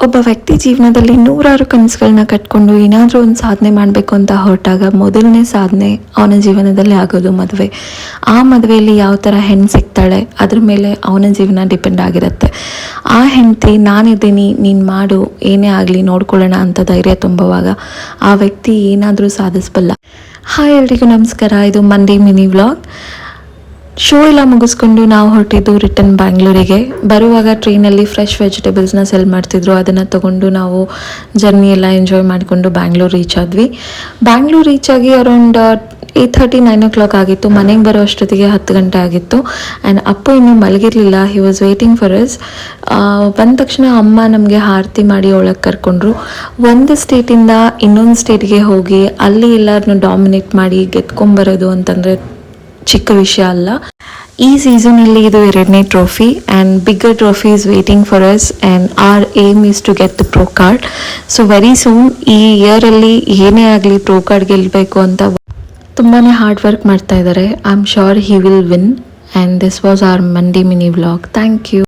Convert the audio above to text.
ಒಬ್ಬ ವ್ಯಕ್ತಿ ಜೀವನದಲ್ಲಿ ನೂರಾರು ಕನಸುಗಳನ್ನ ಕಟ್ಕೊಂಡು ಏನಾದರೂ ಒಂದು ಸಾಧನೆ ಮಾಡಬೇಕು ಅಂತ ಹೊರಟಾಗ ಮೊದಲನೇ ಸಾಧನೆ ಅವನ ಜೀವನದಲ್ಲಿ ಆಗೋದು ಮದುವೆ. ಆ ಮದುವೆಯಲ್ಲಿ ಯಾವ ಥರ ಹೆಣ್ಣು ಸಿಗ್ತಾಳೆ ಅದ್ರ ಮೇಲೆ ಅವನ ಜೀವನ ಡಿಪೆಂಡ್ ಆಗಿರುತ್ತೆ. ಆ ಹೆಂಡತಿ ನಾನಿದ್ದೀನಿ, ನೀನು ಮಾಡು, ಏನೇ ಆಗಲಿ ನೋಡ್ಕೊಳ್ಳೋಣ ಅಂತ ಧೈರ್ಯ ತುಂಬುವಾಗ ಆ ವ್ಯಕ್ತಿ ಏನಾದರೂ ಸಾಧಿಸಬಲ್ಲ. ಹಾಯ್ ಎಲ್ರಿಗೂ ನಮಸ್ಕಾರ, ಇದು ಮಂಡೇ ಮಿನಿ ವ್ಲಾಗ್. ಶೋ ಎಲ್ಲ ಮುಗಿಸ್ಕೊಂಡು ನಾವು ಹೊರಟಿದ್ದು ರಿಟರ್ನ್ ಬ್ಯಾಂಗ್ಳೂರಿಗೆ. ಬರುವಾಗ ಟ್ರೈನಲ್ಲಿ ಫ್ರೆಶ್ ವೆಜಿಟೇಬಲ್ಸ್ನ ಸೆಲ್ ಮಾಡ್ತಿದ್ರು, ಅದನ್ನು ತೊಗೊಂಡು ನಾವು ಜರ್ನಿ ಎಲ್ಲ ಎಂಜಾಯ್ ಮಾಡಿಕೊಂಡು ಬ್ಯಾಂಗ್ಳೂರು ರೀಚ್ ಆದ್ವಿ. ಬ್ಯಾಂಗ್ಳೂರು ರೀಚ್ ಆಗಿ ಅರೌಂಡ್ 8:30 9 o'clock ಆಗಿತ್ತು. ಮನೆಗೆ ಬರೋ ಅಷ್ಟೊತ್ತಿಗೆ 10 ಗಂಟೆ ಆಗಿತ್ತು. ಆ್ಯಂಡ್ ಅಪ್ಪ ಇನ್ನೂ ಮಲಗಿರಲಿಲ್ಲ, he was waiting for us. ಬಂದ ತಕ್ಷಣ ಅಮ್ಮ ನಮಗೆ ಆರತಿ ಮಾಡಿ ಒಳಗೆ ಕರ್ಕೊಂಡ್ರು. ಒಂದು ಸ್ಟೇಟಿಂದ ಇನ್ನೊಂದು ಸ್ಟೇಟ್ಗೆ ಹೋಗಿ ಅಲ್ಲಿ ಎಲ್ಲರನ್ನೂ ಡಾಮಿನೇಟ್ ಮಾಡಿ ಗೆದ್ಕೊಂಬರೋದು ಅಂತಂದರೆ ಚಿಕ್ಕ ವಿಷಯ ಅಲ್ಲ. ಈ ಸೀಸನಲ್ಲಿ ಇದು 2ನೇ trophy and bigger trophy is waiting for us and our aim is to get the pro card. So very soon ಈ ಇಯರಲ್ಲಿ ಏನೇ ಆಗಲಿ ಪ್ರೋ ಕಾರ್ಡ್ ಗೆಲ್ಲಬೇಕು ಅಂತ ತುಂಬಾ ಹಾರ್ಡ್ ವರ್ಕ್ ಮಾಡ್ತಾ ಇದ್ದಾರೆ. I am sure he will win. And this was our Monday mini vlog. Thank you.